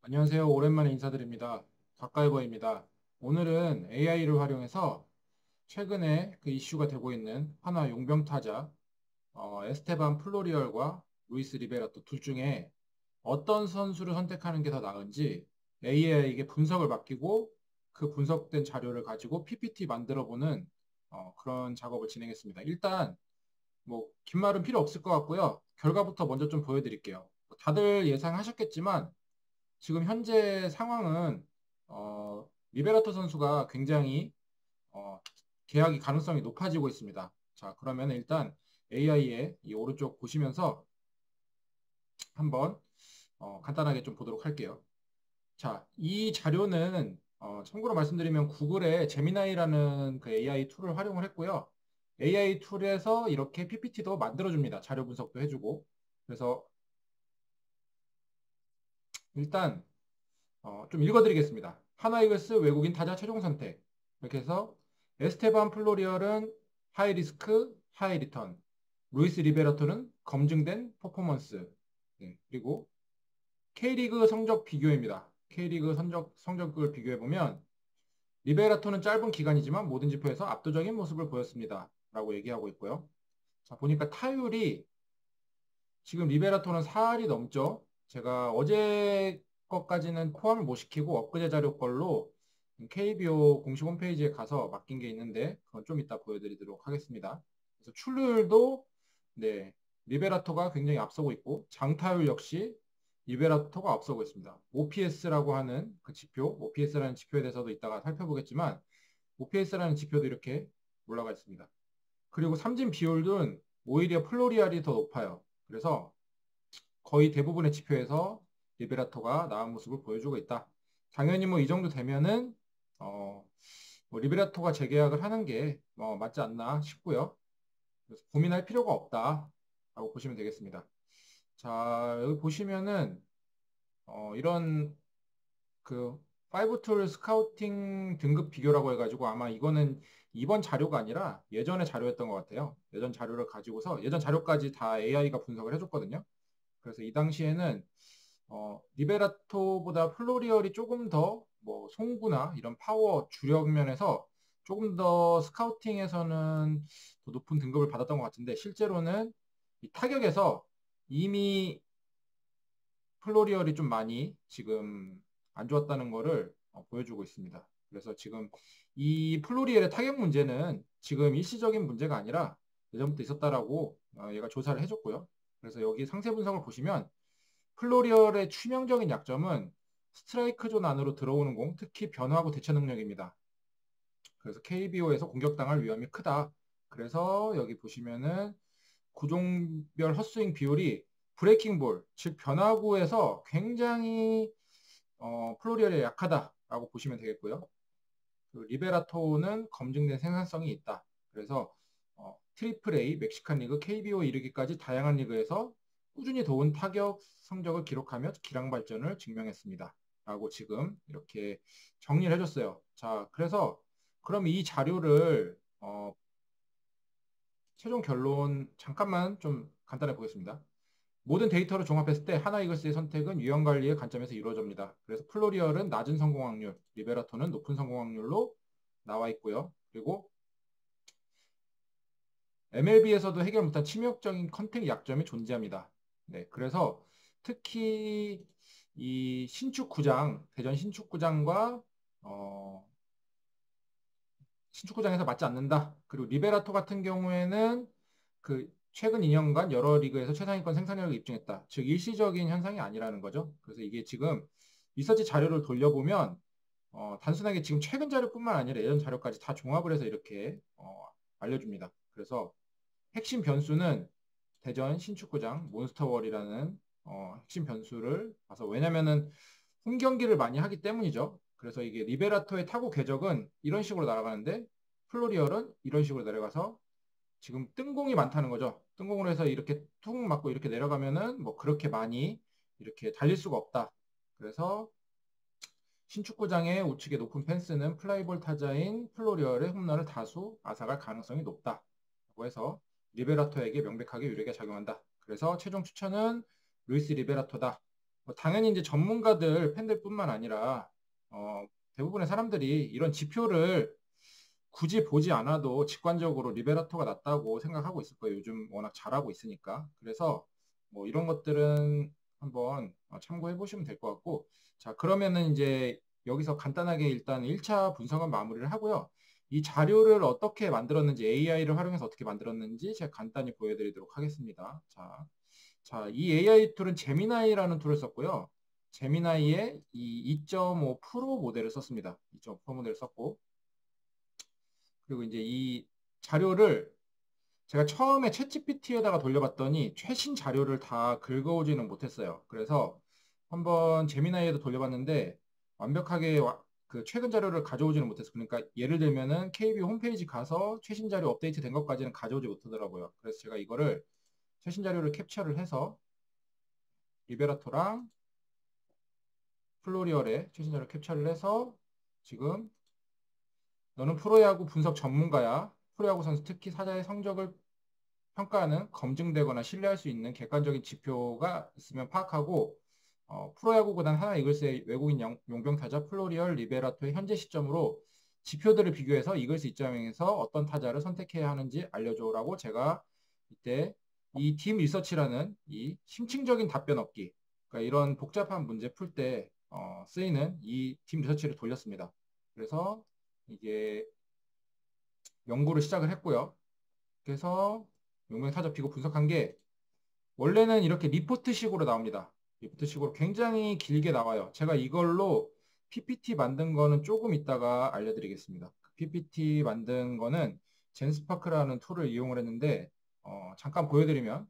안녕하세요. 오랜만에 인사드립니다. 곽가이버입니다. 오늘은 AI를 활용해서 최근에 그 이슈가 되고 있는 하나 용병 타자 에스테반 플로리얼과 루이스 리베라토 둘 중에 어떤 선수를 선택하는 게 더 나은지 AI에게 분석을 맡기고 그 분석된 자료를 가지고 PPT 만들어 보는 그런 작업을 진행했습니다. 일단 뭐 긴 말은 필요 없을 것 같고요. 결과부터 먼저 좀 보여드릴게요. 다들 예상하셨겠지만 지금 현재 상황은 리베라토 선수가 굉장히 어, 계약이 가능성이 높아지고 있습니다. 자, 그러면 일단 AI의 이 오른쪽 보시면서 한번 간단하게 좀 보도록 할게요. 자, 이 자료는 참고로 말씀드리면 구글의 제미나이라는 그 AI 툴을 활용을 했고요. AI 툴에서 이렇게 PPT도 만들어줍니다. 자료 분석도 해주고. 그래서 일단 좀 읽어드리겠습니다. 하나이글스 외국인 타자 최종 선택. 이렇게 해서 에스테반 플로리얼은 하이 리스크, 하이 리턴. 루이스 리베라토는 검증된 퍼포먼스. 네, 그리고 K리그 성적 비교입니다. K리그 성적을 비교해보면 리베라토는 짧은 기간이지만 모든 지표에서 압도적인 모습을 보였습니다. 라고 얘기하고 있고요. 자, 보니까 타율이 지금 리베라토는 4할이 넘죠. 제가 어제 것까지는 포함을 못 시키고 엊그제 자료 걸로 KBO 공식 홈페이지에 가서 맡긴 게 있는데 그건 좀 이따 보여드리도록 하겠습니다. 그래서 출루율도 네, 리베라토가 굉장히 앞서고 있고 장타율 역시 리베라토가 앞서고 있습니다. OPS라고 하는 그 지표, OPS라는 지표에 대해서도 이따가 살펴보겠지만 OPS라는 지표도 이렇게 올라가 있습니다. 그리고 삼진 비율은 오히려 플로리알이 더 높아요. 그래서 거의 대부분의 지표에서 리베라토가 나은 모습을 보여주고 있다. 당연히 뭐 이 정도 되면은 뭐 리베라토가 재계약을 하는 게 맞지 않나 싶고요. 그래서 고민할 필요가 없다라고 보시면 되겠습니다. 자, 여기 보시면은 이런 그 파이브 툴 스카우팅 등급 비교라고 해가지고 아마 이거는 이번 자료가 아니라 예전의 자료였던 것 같아요. 예전 자료를 가지고서 예전 자료까지 다 AI가 분석을 해줬거든요. 그래서 이 당시에는 리베라토보다 플로리얼이 조금 더 뭐 송구나 이런 파워 주력 면에서 조금 더 스카우팅에서는 더 높은 등급을 받았던 것 같은데 실제로는 이 타격에서 이미 플로리얼이 좀 많이 지금 안 좋았다는 거를 보여주고 있습니다. 그래서 지금 이 플로리얼의 타격 문제는 지금 일시적인 문제가 아니라 예전부터 있었다라고 얘가 조사를 해줬고요. 그래서 여기 상세 분석을 보시면 플로리얼의 치명적인 약점은 스트라이크 존 안으로 들어오는 공, 특히 변화구 대처 능력입니다. 그래서 KBO에서 공격당할 위험이 크다. 그래서 여기 보시면은 구종별 헛스윙 비율이 브레이킹 볼, 즉 변화구에서 굉장히 플로리얼이 약하다라고 보시면 되겠고요. 리베라토는 검증된 생산성이 있다. 그래서 트리플 A, 멕시칸 리그, KBO 이르기까지 다양한 리그에서 꾸준히 좋은 타격 성적을 기록하며 기량 발전을 증명했습니다. 라고 지금 이렇게 정리를 해줬어요. 자, 그래서 그럼 이 자료를 최종 결론 잠깐만 좀 간단히 보겠습니다. 모든 데이터를 종합했을 때 하나 이글스의 선택은 유형 관리의 관점에서 이루어집니다. 그래서 플로리얼은 낮은 성공 확률, 리베라토는 높은 성공 확률로 나와 있고요. 그리고 MLB에서도 해결 못한 치명적인 컨택 약점이 존재합니다. 네, 그래서 특히 이 신축구장, 대전 신축구장과 신축구장에서 맞지 않는다. 그리고 리베라토 같은 경우에는 그 최근 2년간 여러 리그에서 최상위권 생산력을 입증했다. 즉 일시적인 현상이 아니라는 거죠. 그래서 이게 지금 리서치 자료를 돌려보면 단순하게 지금 최근 자료뿐만 아니라 예전 자료까지 다 종합을 해서 이렇게 알려줍니다. 그래서 핵심 변수는 대전 신축구장 몬스터월이라는 핵심 변수를 봐서 왜냐면은 홈 경기를 많이 하기 때문이죠. 그래서 이게 리베라토의 타구 궤적은 이런 식으로 날아가는데 플로리얼은 이런 식으로 내려가서 지금 뜬공이 많다는 거죠. 뜬공으로 해서 이렇게 툭 맞고 이렇게 내려가면은 뭐 그렇게 많이 이렇게 달릴 수가 없다. 그래서 신축구장의 우측에 높은 펜스는 플라이볼 타자인 플로리얼의 홈런을 다수 앗아갈 가능성이 높다라고 해서 리베라토에게 명백하게 유리하게 작용한다. 그래서 최종 추천은 루이스 리베라토다. 뭐 당연히 이제 전문가들, 팬들뿐만 아니라 대부분의 사람들이 이런 지표를 굳이 보지 않아도 직관적으로 리베라토가 낫다고 생각하고 있을 거예요. 요즘 워낙 잘하고 있으니까. 그래서 뭐 이런 것들은 한번 참고해 보시면 될 것 같고, 자, 그러면은 이제 여기서 간단하게 일단 1차 분석은 마무리를 하고요. 이 자료를 어떻게 만들었는지, AI를 활용해서 어떻게 만들었는지 제가 간단히 보여드리도록 하겠습니다. 자, 이 AI 툴은 제미나이라는 툴을 썼고요. 제미나이의 이 2.5 프로 모델을 썼습니다. 2.5 프로 모델을 썼고, 그리고 이제 이 자료를 제가 처음에 챗GPT에다가 돌려봤더니 최신 자료를 다 긁어오지는 못했어요. 그래서 한번 제미나이에도 돌려봤는데 완벽하게 그 최근 자료를 가져오지는 못했어요. 그러니까 예를 들면은 KB 홈페이지 가서 최신 자료 업데이트 된 것까지는 가져오지 못하더라고요. 그래서 제가 이거를 최신 자료를 캡처를 해서 리베라토랑 플로리얼의 최신 자료를 캡처를 해서 지금 너는 프로야구 분석 전문가야. 프로야구 선수 특히 사자의 성적을 평가는 검증되거나 신뢰할 수 있는 객관적인 지표가 있으면 파악하고 프로야구구단 하나 이글스의 외국인 용병타자 플로리얼 리베라토의 현재 시점으로 지표들을 비교해서 이글스 입장에서 어떤 타자를 선택해야 하는지 알려줘라고 제가 이때 이 팀 리서치라는 이 심층적인 답변 얻기, 그러니까 이런 복잡한 문제 풀 때 쓰이는 이 팀 리서치를 돌렸습니다. 그래서 이게 연구를 시작을 했고요. 그래서 용병 타자 비교 분석한 게 원래는 이렇게 리포트식으로 나옵니다. 리포트식으로 굉장히 길게 나와요. 제가 이걸로 PPT 만든 거는 조금 이따가 알려드리겠습니다. PPT 만든 거는 젠스파크라는 툴을 이용을 했는데 잠깐 보여드리면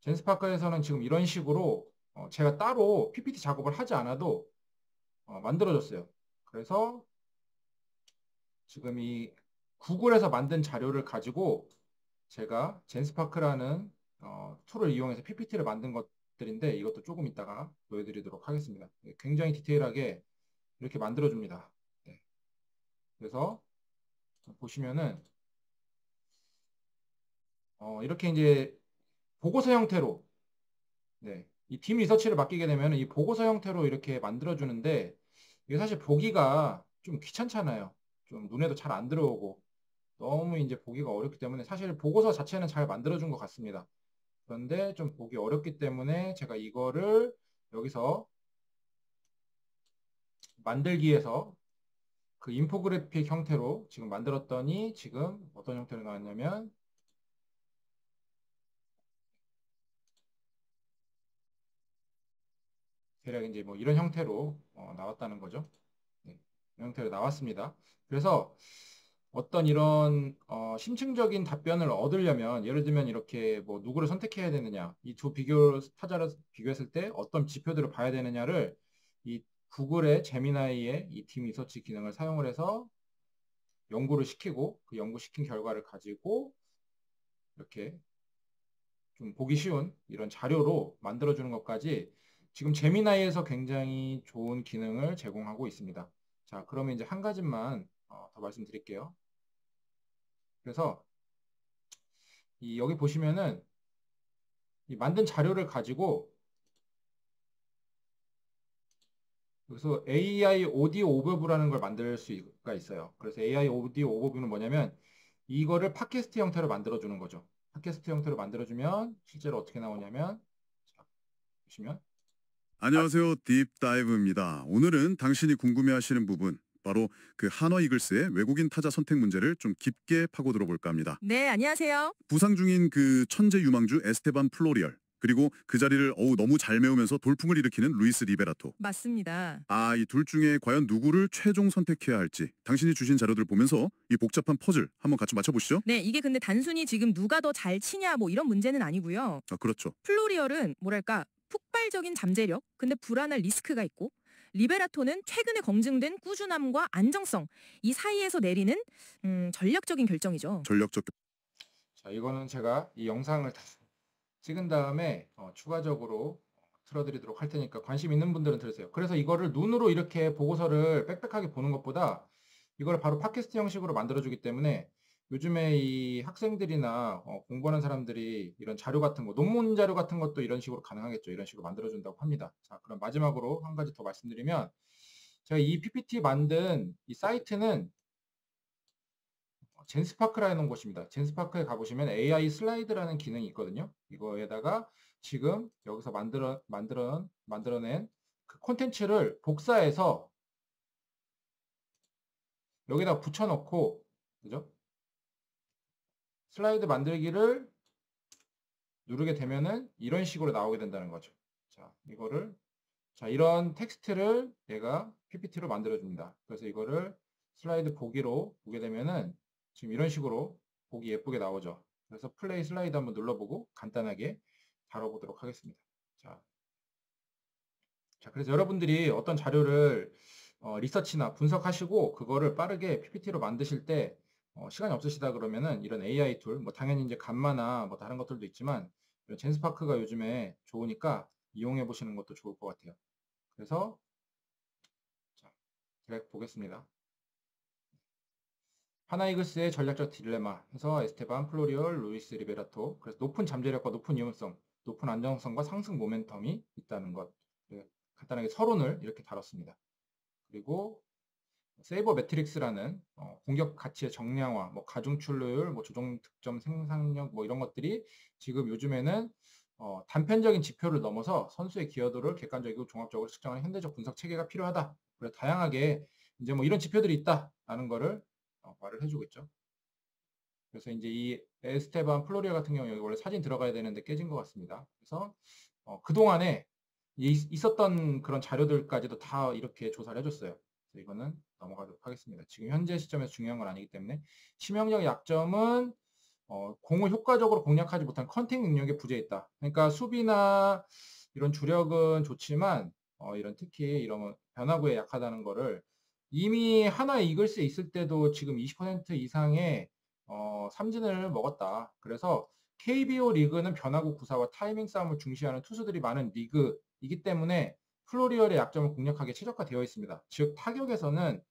젠스파크에서는 지금 이런 식으로 제가 따로 PPT 작업을 하지 않아도 만들어졌어요. 그래서 지금 이 구글에서 만든 자료를 가지고 제가 젠스파크라는 툴을 이용해서 PPT를 만든 것들인데 이것도 조금 이따가 보여드리도록 하겠습니다. 굉장히 디테일하게 이렇게 만들어줍니다. 네. 그래서 보시면은 이렇게 이제 보고서 형태로 네. 이 팀 리서치를 맡기게 되면 이 보고서 형태로 이렇게 만들어주는데 이게 사실 보기가 좀 귀찮잖아요. 좀 눈에도 잘 안 들어오고 너무 이제 보기가 어렵기 때문에 사실 보고서 자체는 잘 만들어준 것 같습니다. 그런데 좀 보기 어렵기 때문에 제가 이거를 여기서 만들기에서 그 인포그래픽 형태로 지금 만들었더니 지금 어떤 형태로 나왔냐면 대략 이제 뭐 이런 형태로 나왔다는 거죠. 네, 이런 형태로 나왔습니다. 그래서 어떤 이런 심층적인 답변을 얻으려면 예를 들면 이렇게 뭐 누구를 선택해야 되느냐 이 두 타자를 비교했을 때 어떤 지표들을 봐야 되느냐를 이 구글의 제미나이의 이 팀 리서치 기능을 사용을 해서 연구를 시키고 그 연구시킨 결과를 가지고 이렇게 좀 보기 쉬운 이런 자료로 만들어주는 것까지 지금 제미나이에서 굉장히 좋은 기능을 제공하고 있습니다. 자, 그러면 이제 한 가지만 더 말씀드릴게요. 그래서 여기 보시면은 이 만든 자료를 가지고 그래서 AI 오디오 오버뷰라는 걸 만들 수가 있어요. 그래서 AI 오디오 오버뷰는 뭐냐면 이거를 팟캐스트 형태로 만들어주는 거죠. 팟캐스트 형태로 만들어주면 실제로 어떻게 나오냐면 자, 보시면 안녕하세요. 딥다이브입니다. 오늘은 당신이 궁금해하시는 부분, 바로 그 한화 이글스의 외국인 타자 선택 문제를 좀 깊게 파고 들어볼까 합니다. 네, 안녕하세요. 부상 중인 그 천재 유망주 에스테반 플로리얼, 그리고 그 자리를 너무 잘 메우면서 돌풍을 일으키는 루이스 리베라토. 맞습니다. 이 둘 중에 과연 누구를 최종 선택해야 할지 당신이 주신 자료들 보면서 이 복잡한 퍼즐 한번 같이 맞춰보시죠. 네, 이게 근데 단순히 지금 누가 더 잘 치냐 뭐 이런 문제는 아니고요. 그렇죠. 플로리얼은 뭐랄까 폭발적인 잠재력, 근데 불안할 리스크가 있고 리베라토는 최근에 검증된 꾸준함과 안정성 이 사이에서 내리는 전략적인 결정이죠. 전략적. 자, 이거는 제가 이 영상을 다 찍은 다음에 추가적으로 틀어드리도록 할 테니까 관심 있는 분들은 들으세요. 그래서 이거를 눈으로 이렇게 보고서를 빽빽하게 보는 것보다 이걸 바로 팟캐스트 형식으로 만들어주기 때문에 요즘에 이 학생들이나 공부하는 사람들이 이런 자료 같은 거, 논문 자료 같은 것도 이런 식으로 가능하겠죠. 이런 식으로 만들어준다고 합니다. 자, 그럼 마지막으로 한 가지 더 말씀드리면, 제가 이 PPT 만든 이 사이트는 젠스파크라는 곳입니다. 젠스파크에 가보시면 AI 슬라이드라는 기능이 있거든요. 이거에다가 지금 여기서 만들어낸 그 콘텐츠를 복사해서 여기다 붙여놓고, 그죠? 슬라이드 만들기를 누르게 되면은 이런 식으로 나오게 된다는 거죠. 자, 이런 텍스트를 얘가 PPT로 만들어줍니다. 그래서 이거를 슬라이드 보기로 보게 되면은 지금 이런 식으로 보기 예쁘게 나오죠. 그래서 플레이 슬라이드 한번 눌러보고 간단하게 다뤄보도록 하겠습니다. 자, 그래서 여러분들이 어떤 자료를 리서치나 분석하시고 그거를 빠르게 PPT로 만드실 때 시간이 없으시다 그러면은 이런 AI 툴, 뭐 당연히 이제 감마나 뭐 다른 것들도 있지만 이런 젠스파크가 요즘에 좋으니까 이용해 보시는 것도 좋을 것 같아요. 그래서 자, 드래그 보겠습니다. 하나이글스의 전략적 딜레마 해서 에스테반 플로리올 루이스 리베라토. 그래서 높은 잠재력과 높은 위험성, 높은 안정성과 상승 모멘텀이 있다는 것. 간단하게 서론을 이렇게 다뤘습니다. 그리고 세이버 매트릭스라는 공격 가치의 정량화, 뭐 가중출루율, 뭐 조정 득점 생산력 뭐 이런 것들이 지금 요즘에는 단편적인 지표를 넘어서 선수의 기여도를 객관적이고 종합적으로 측정하는 현대적 분석 체계가 필요하다. 그래서 다양하게 이제 뭐 이런 지표들이 있다라는 거를 말을 해주고 있죠. 그래서 이제 이 에스테반 플로리아 같은 경우 여기 원래 사진 들어가야 되는데 깨진 것 같습니다. 그래서 그동안에 있었던 그런 자료들까지도 다 이렇게 조사를 해줬어요. 그래서 이거는 넘어가도록 하겠습니다. 지금 현재 시점에서 중요한 건 아니기 때문에 치명적 약점은 공을 효과적으로 공략하지 못한 컨택 능력에 부재 있다. 그러니까 수비나 이런 주력은 좋지만 이런 특히 이런 변화구에 약하다는 거를 이미 하나 이글스에 있을 때도 지금 20% 이상의 삼진을 먹었다. 그래서 KBO 리그는 변화구 구사와 타이밍 싸움을 중시하는 투수들이 많은 리그이기 때문에 플로리얼의 약점을 공략하기에 최적화되어 있습니다. 즉 타격에서는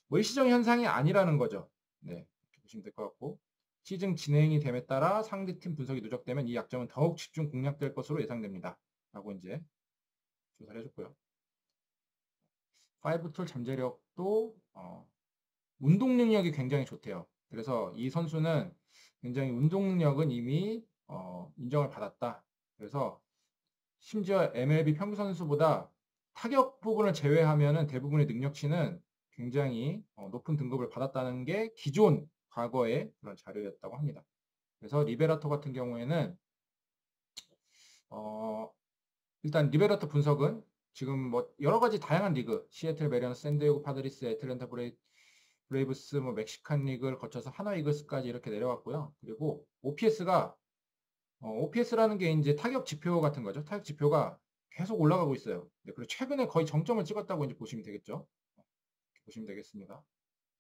뭐 일시적 현상이 아니라는 거죠. 네, 이렇게 보시면 될 것 같고 시즌 진행이 됨에 따라 상대팀 분석이 누적되면 이 약점은 더욱 집중 공략될 것으로 예상됩니다. 라고 이제 조사를 해줬고요. 5툴 잠재력도 운동 능력이 굉장히 좋대요. 그래서 이 선수는 굉장히 운동 능력은 이미 인정을 받았다. 그래서 심지어 MLB 평균 선수보다 타격 부분을 제외하면은 대부분의 능력치는 굉장히 높은 등급을 받았다는 게 기존 과거의 그런 자료였다고 합니다. 그래서 리베라토 같은 경우에는 일단 리베라토 분석은 지금 뭐 여러 가지 다양한 리그, 시애틀 메리너스, 샌디에고 파드리스, 애틀랜타 브레이브스, 뭐 멕시칸 리그를 거쳐서 하나 이글스까지 이렇게 내려왔고요. 그리고 OPS라는 게 이제 타격 지표 같은 거죠. 타격 지표가 계속 올라가고 있어요. 네, 그리고 최근에 거의 정점을 찍었다고 이제 보시면 되겠죠. 이렇게 보시면 되겠습니다.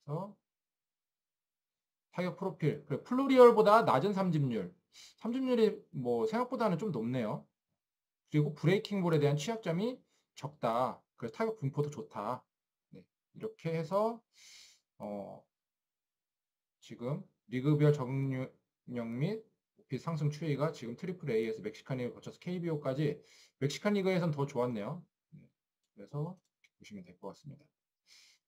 그래서 타격 프로필, 그리고 플로리얼보다 낮은 삼진율, 삼진율이 뭐 생각보다는 좀 높네요. 그리고 브레이킹 볼에 대한 취약점이 적다. 그래서 타격 분포도 좋다. 네, 이렇게 해서 지금 리그별 적응력 및 오피 상승 추이가 지금 트리플 A에서 멕시칸 리그 거쳐서 KBO까지 멕시칸 리그에선 더 좋았네요. 네, 그래서 보시면 될 것 같습니다.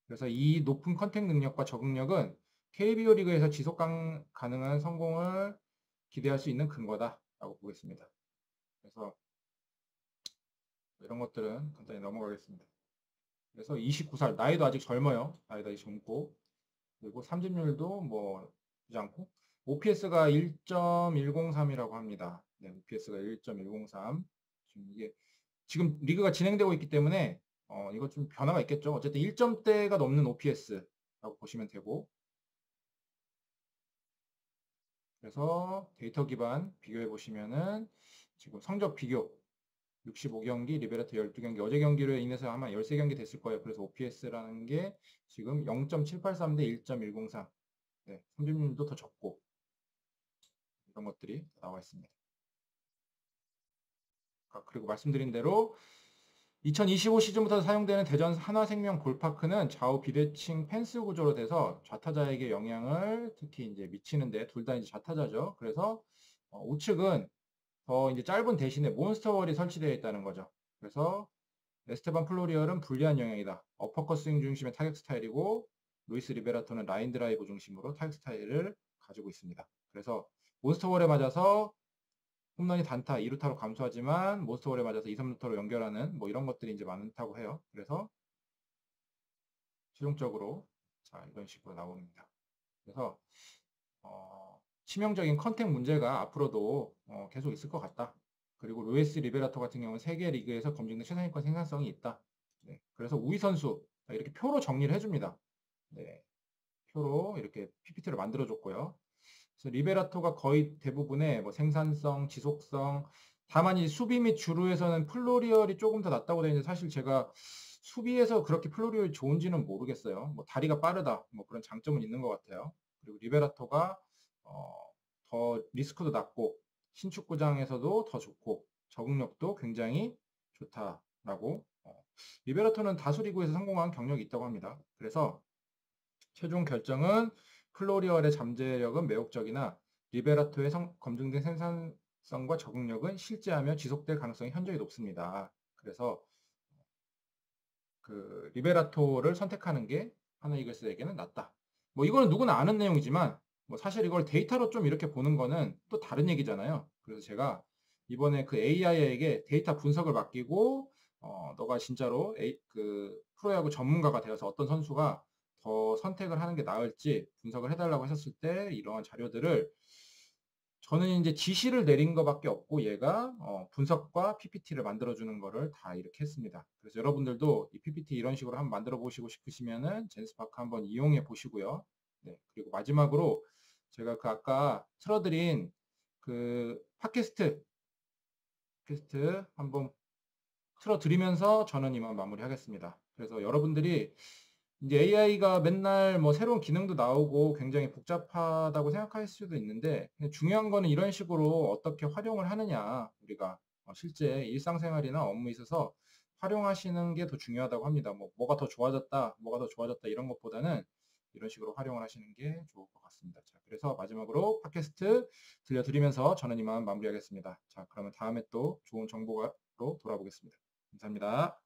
그래서 이 높은 컨택 능력과 적응력은 KBO 리그에서 지속 가능한 성공을 기대할 수 있는 근거다라고 보겠습니다. 그래서 이런 것들은 간단히 넘어가겠습니다. 그래서 29살, 나이도 아직 젊어요. 나이도 아직 젊고, 그리고 삼진율도 뭐, 되지 않고, OPS가 1.103이라고 합니다. 네, OPS가 1.103. 지금 리그가 진행되고 있기 때문에, 이거 좀 변화가 있겠죠. 어쨌든 1점대가 넘는 OPS라고 보시면 되고, 그래서 데이터 기반 비교해 보시면은, 지금 성적 비교, 65경기, 리베라토 12경기, 어제 경기로 인해서 아마 13경기 됐을 거예요. 그래서 OPS라는 게 지금 0.783 대 1.103. 네, 삼진율도 더 적고 이런 것들이 나와 있습니다. 그리고 말씀드린 대로 2025 시즌부터 사용되는 대전 한화생명 볼파크는 좌우 비대칭 펜스 구조로 돼서 좌타자에게 영향을 특히 이제 미치는데 둘 다 이제 좌타자죠. 그래서 우측은 더 이제 짧은 대신에 몬스터월이 설치되어 있다는 거죠. 그래서 에스테반 플로리얼은 불리한 영향이다. 어퍼컷 스윙 중심의 타격 스타일이고 루이스 리베라토는 라인 드라이브 중심으로 타격 스타일을 가지고 있습니다. 그래서 몬스터월에 맞아서 홈런이 단타 2루타로 감소하지만 몬스터볼에 맞아서 2, 3루타로 연결하는 뭐 이런 것들이 이제 많다고 해요. 그래서 최종적으로 자 이런 식으로 나옵니다. 그래서 치명적인 컨택 문제가 앞으로도 계속 있을 것 같다. 그리고 루이스 리베라토 같은 경우는 세계 리그에서 검증된 최상위권 생산성이 있다. 네, 그래서 우위 선수 이렇게 표로 정리를 해줍니다. 네, 표로 이렇게 PPT를 만들어줬고요. 그래서 리베라토가 거의 대부분의 뭐 생산성, 지속성, 다만 이 수비 및 주루에서는 플로리얼이 조금 더 낫다고 되어 있는데 사실 제가 수비에서 그렇게 플로리얼이 좋은지는 모르겠어요. 뭐 다리가 빠르다, 뭐 그런 장점은 있는 것 같아요. 그리고 리베라토가 더 리스크도 낮고 신축구장에서도 더 좋고 적응력도 굉장히 좋다라고. 리베라토는 다수 리그에서 성공한 경력이 있다고 합니다. 그래서 최종 결정은 플로리얼의 잠재력은 매혹적이나 리베라토의 검증된 생산성과 적응력은 실제하며 지속될 가능성이 현저히 높습니다. 그래서 그 리베라토를 선택하는 게 하나 이글스에게는 낫다. 뭐 이거는 누구나 아는 내용이지만 뭐 사실 이걸 데이터로 좀 이렇게 보는 거는 또 다른 얘기잖아요. 그래서 제가 이번에 그 AI에게 데이터 분석을 맡기고 너가 진짜로 그 프로야구 전문가가 되어서 어떤 선수가 더 선택을 하는 게 나을지 분석을 해달라고 했었을 때 이러한 자료들을 저는 이제 지시를 내린 것밖에 없고 얘가 분석과 PPT를 만들어주는 거를 다 이렇게 했습니다. 그래서 여러분들도 이 PPT 이런 식으로 한번 만들어 보시고 싶으시면은 젠스파크 한번 이용해 보시고요. 네, 그리고 마지막으로 제가 그 아까 틀어드린 그 팟캐스트 한번 틀어드리면서 저는 이만 마무리하겠습니다. 그래서 여러분들이 이제 AI가 맨날 뭐 새로운 기능도 나오고 굉장히 복잡하다고 생각할 수도 있는데 중요한 거는 이런 식으로 어떻게 활용을 하느냐 우리가 실제 일상생활이나 업무에 있어서 활용하시는 게 더 중요하다고 합니다. 뭐가 더 좋아졌다, 뭐가 더 좋아졌다 이런 것보다는 이런 식으로 활용을 하시는 게 좋을 것 같습니다. 자, 그래서 마지막으로 팟캐스트 들려드리면서 저는 이만 마무리하겠습니다. 자, 그러면 다음에 또 좋은 정보로 돌아보겠습니다. 감사합니다.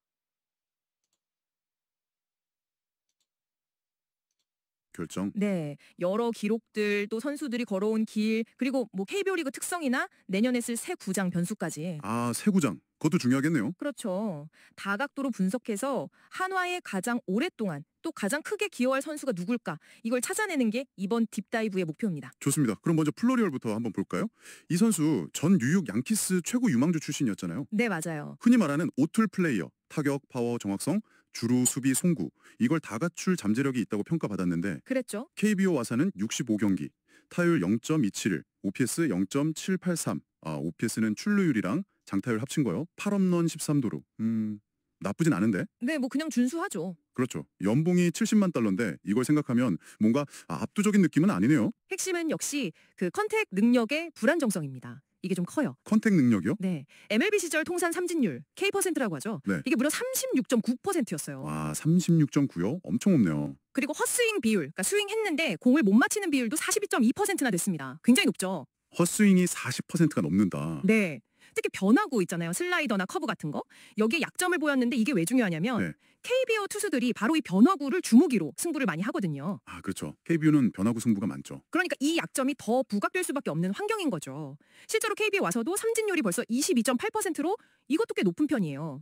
결정. 네, 여러 기록들 또 선수들이 걸어온 길 그리고 뭐 KBO 리그 특성이나 내년에 쓸 새 구장 변수까지. 아, 새 구장. 그것도 중요하겠네요. 그렇죠. 다각도로 분석해서 한화에 가장 오랫동안 또 가장 크게 기여할 선수가 누굴까 이걸 찾아내는 게 이번 딥다이브의 목표입니다. 좋습니다. 그럼 먼저 플로리얼부터 한번 볼까요? 이 선수 전 뉴욕 양키스 최고 유망주 출신이었잖아요. 네, 맞아요. 흔히 말하는 오툴 플레이어, 타격, 파워, 정확성, 주루, 수비, 송구 이걸 다 갖출 잠재력이 있다고 평가받았는데 그랬죠. KBO 와사는 65경기, 타율 0.271, OPS 0.783. OPS는 출루율이랑 장타율 합친 거요. 8홈런 13도루. 나쁘진 않은데? 네, 뭐 그냥 준수하죠. 그렇죠. 연봉이 70만 달러인데 이걸 생각하면 뭔가 압도적인 느낌은 아니네요. 핵심은 역시 그 컨택 능력의 불안정성입니다. 이게 좀 커요. 컨택 능력이요? 네, MLB 시절 통산 삼진율 K%라고 하죠. 네. 이게 무려 36.9%였어요. 와, 36.9요? 엄청 높네요. 그리고 헛스윙 비율, 그러니까 스윙했는데 공을 못 맞히는 비율도 42.2%나 됐습니다. 굉장히 높죠. 헛스윙이 40%가 넘는다. 네. 특히 변화구 있잖아요. 슬라이더나 커브 같은 거. 여기에 약점을 보였는데 이게 왜 중요하냐면 네. KBO 투수들이 바로 이 변화구를 주무기로 승부를 많이 하거든요. 아, 그렇죠. KBO는 변화구 승부가 많죠. 그러니까 이 약점이 더 부각될 수밖에 없는 환경인 거죠. 실제로 KBO 와서도 삼진율이 벌써 22.8%로 이것도 꽤 높은 편이에요.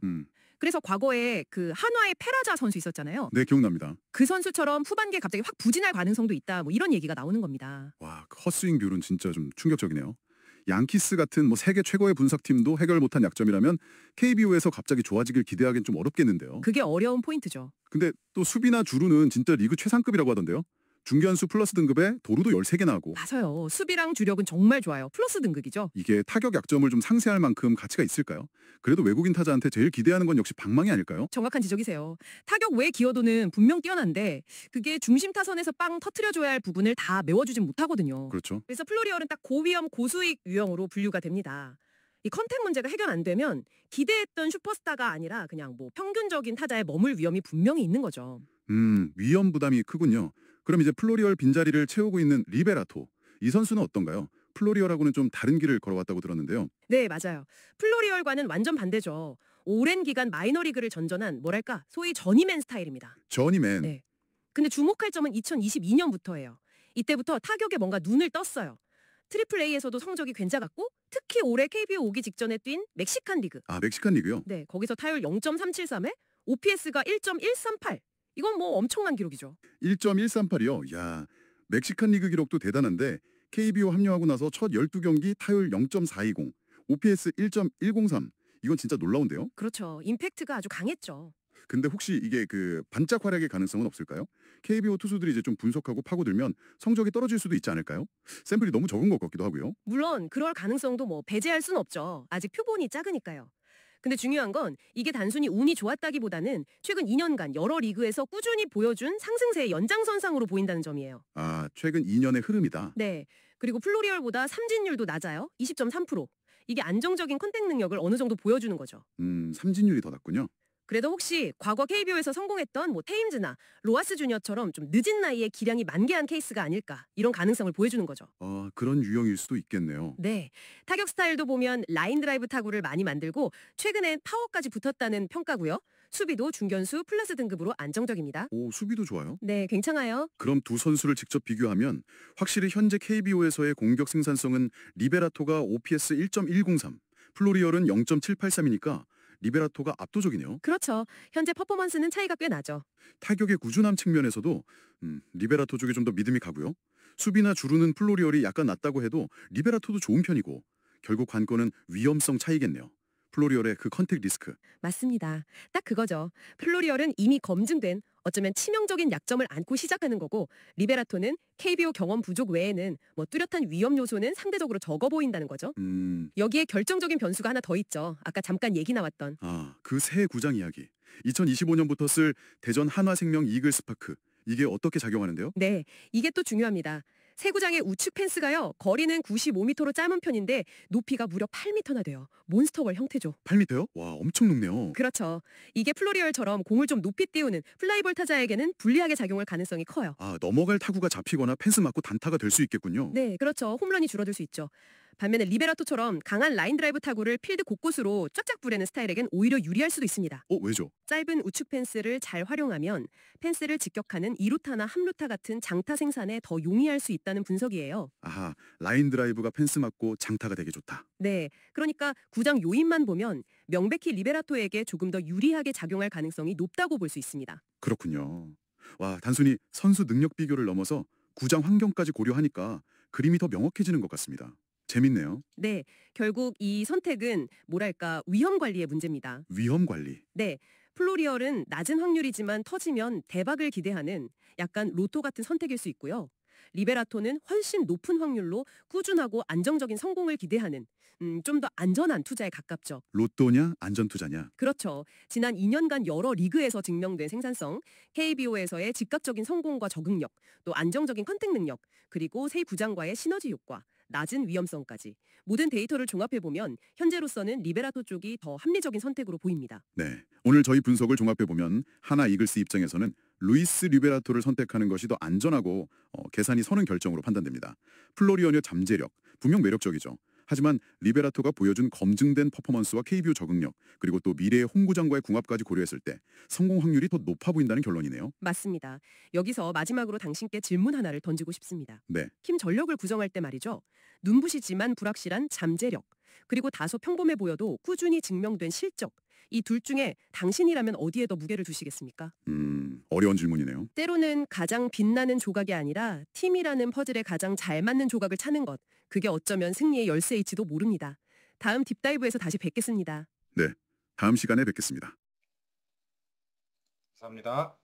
그래서 과거에 그 한화의 페라자 선수 있었잖아요. 네, 기억납니다. 그 선수처럼 후반기에 갑자기 확 부진할 가능성도 있다. 뭐 이런 얘기가 나오는 겁니다. 와, 그 헛스윙 비율은 진짜 좀 충격적이네요. 양키스 같은 뭐 세계 최고의 분석팀도 해결 못한 약점이라면 KBO에서 갑자기 좋아지길 기대하기는 좀 어렵겠는데요. 그게 어려운 포인트죠. 근데 또 수비나 주루는 진짜 리그 최상급이라고 하던데요. 중견수 플러스 등급에 도루도 13개나 하고. 맞아요. 수비랑 주력은 정말 좋아요. 플러스 등급이죠. 이게 타격 약점을 좀 상쇄할 만큼 가치가 있을까요? 그래도 외국인 타자한테 제일 기대하는 건 역시 방망이 아닐까요? 정확한 지적이세요. 타격 외 기여도는 분명 뛰어난데 그게 중심 타선에서 빵 터트려줘야 할 부분을 다 메워주진 못하거든요. 그렇죠. 그래서 플로리얼은 딱 고위험 고수익 유형으로 분류가 됩니다. 이 컨택 문제가 해결 안 되면 기대했던 슈퍼스타가 아니라 그냥 뭐 평균적인 타자에 머물 위험이 분명히 있는 거죠. 위험 부담이 크군요. 그럼 이제 플로리얼 빈자리를 채우고 있는 리베라토. 이 선수는 어떤가요? 플로리얼하고는 좀 다른 길을 걸어왔다고 들었는데요. 네, 맞아요. 플로리얼과는 완전 반대죠. 오랜 기간 마이너리그를 전전한 뭐랄까 소위 저니맨 스타일입니다. 저니맨. 네. 근데 주목할 점은 2022년부터예요. 이때부터 타격에 뭔가 눈을 떴어요. 트리플 A에서도 성적이 괜찮았고 특히 올해 KBO 오기 직전에 뛴 멕시칸 리그. 아, 멕시칸 리그요? 네, 거기서 타율 0.373에 OPS가 1.138. 이건 뭐 엄청난 기록이죠. 1.138이요. 야, 멕시칸 리그 기록도 대단한데 KBO 합류하고 나서 첫 12경기 타율 0.420, OPS 1.103. 이건 진짜 놀라운데요? 그렇죠. 임팩트가 아주 강했죠. 근데 혹시 이게 그 반짝 활약의 가능성은 없을까요? KBO 투수들이 이제 좀 분석하고 파고들면 성적이 떨어질 수도 있지 않을까요? 샘플이 너무 적은 것 같기도 하고요. 물론 그럴 가능성도 뭐 배제할 순 없죠. 아직 표본이 작으니까요. 근데 중요한 건 이게 단순히 운이 좋았다기보다는 최근 2년간 여러 리그에서 꾸준히 보여준 상승세의 연장선상으로 보인다는 점이에요. 아, 최근 2년의 흐름이다. 네. 그리고 플로리얼보다 삼진율도 낮아요. 20.3%. 이게 안정적인 컨택 능력을 어느 정도 보여주는 거죠. 삼진율이 더 낮군요. 그래도 혹시 과거 KBO에서 성공했던 뭐 테임즈나 로하스 주니어처럼 좀 늦은 나이에 기량이 만개한 케이스가 아닐까 이런 가능성을 보여주는 거죠. 그런 유형일 수도 있겠네요. 네, 타격 스타일도 보면 라인 드라이브 타구를 많이 만들고 최근엔 파워까지 붙었다는 평가고요. 수비도 중견수 플러스 등급으로 안정적입니다. 오, 수비도 좋아요. 네, 괜찮아요. 그럼 두 선수를 직접 비교하면 확실히 현재 KBO에서의 공격 생산성은 리베라토가 OPS 1.103, 플로리얼은 0.783이니까 리베라토가 압도적이네요. 그렇죠. 현재 퍼포먼스는 차이가 꽤 나죠. 타격의 꾸준함 측면에서도 리베라토 쪽에 좀 더 믿음이 가고요. 수비나 주루는 플로리얼이 약간 낮다고 해도 리베라토도 좋은 편이고 결국 관건은 위험성 차이겠네요. 플로리얼의 그 컨택 리스크. 맞습니다. 딱 그거죠. 플로리얼은 이미 검증된 어쩌면 치명적인 약점을 안고 시작하는 거고 리베라토는 KBO 경험 부족 외에는 뭐 뚜렷한 위험 요소는 상대적으로 적어 보인다는 거죠. 여기에 결정적인 변수가 하나 더 있죠. 아까 잠깐 얘기 나왔던. 그 새 구장 이야기. 2025년부터 쓸 대전 한화생명 이글스파크. 이게 어떻게 작용하는데요? 네, 이게 또 중요합니다. 새 구장의 우측 펜스가요. 거리는 95m로 짧은 편인데 높이가 무려 8m나 돼요. 몬스터볼 형태죠. 8m요? 와, 엄청 높네요. 그렇죠. 이게 플로리얼처럼 공을 좀 높이 띄우는 플라이볼 타자에게는 불리하게 작용할 가능성이 커요. 넘어갈 타구가 잡히거나 펜스 맞고 단타가 될 수 있겠군요. 네, 그렇죠. 홈런이 줄어들 수 있죠. 반면에 리베라토처럼 강한 라인 드라이브 타구를 필드 곳곳으로 쫙쫙 뿌리는 스타일에겐 오히려 유리할 수도 있습니다. 왜죠? 짧은 우측 펜스를 잘 활용하면 펜스를 직격하는 2루타나 함루타 같은 장타 생산에 더 용이할 수 있다는 분석이에요. 아하, 라인 드라이브가 펜스 맞고 장타가 되게 좋다. 네, 그러니까 구장 요인만 보면 명백히 리베라토에게 조금 더 유리하게 작용할 가능성이 높다고 볼 수 있습니다. 그렇군요. 와, 단순히 선수 능력 비교를 넘어서 구장 환경까지 고려하니까 그림이 더 명확해지는 것 같습니다. 재밌네요. 네, 결국 이 선택은 뭐랄까 위험 관리의 문제입니다. 위험 관리. 네, 플로리얼은 낮은 확률이지만 터지면 대박을 기대하는 약간 로또 같은 선택일 수 있고요. 리베라토는 훨씬 높은 확률로 꾸준하고 안정적인 성공을 기대하는 좀 더 안전한 투자에 가깝죠. 로또냐 안전 투자냐. 그렇죠. 지난 2년간 여러 리그에서 증명된 생산성, KBO에서의 즉각적인 성공과 적응력, 또 안정적인 컨택 능력, 그리고 새 구장과의 시너지 효과, 낮은 위험성까지 모든 데이터를 종합해보면 현재로서는 리베라토 쪽이 더 합리적인 선택으로 보입니다. 네, 오늘 저희 분석을 종합해보면 하나 이글스 입장에서는 루이스 리베라토를 선택하는 것이 더 안전하고 계산이 서는 결정으로 판단됩니다. 플로리언의 잠재력, 분명 매력적이죠. 하지만 리베라토가 보여준 검증된 퍼포먼스와 KBO 적응력, 그리고 또 미래의 홈구장과의 궁합까지 고려했을 때 성공 확률이 더 높아 보인다는 결론이네요. 맞습니다. 여기서 마지막으로 당신께 질문 하나를 던지고 싶습니다. 네. 팀 전력을 구성할 때 말이죠. 눈부시지만 불확실한 잠재력, 그리고 다소 평범해 보여도 꾸준히 증명된 실적, 이 둘 중에 당신이라면 어디에 더 무게를 두시겠습니까? 어려운 질문이네요. 때로는 가장 빛나는 조각이 아니라 팀이라는 퍼즐에 가장 잘 맞는 조각을 찾는 것, 그게 어쩌면 승리의 열쇠일지도 모릅니다. 다음 딥다이브에서 다시 뵙겠습니다. 네, 다음 시간에 뵙겠습니다. 감사합니다.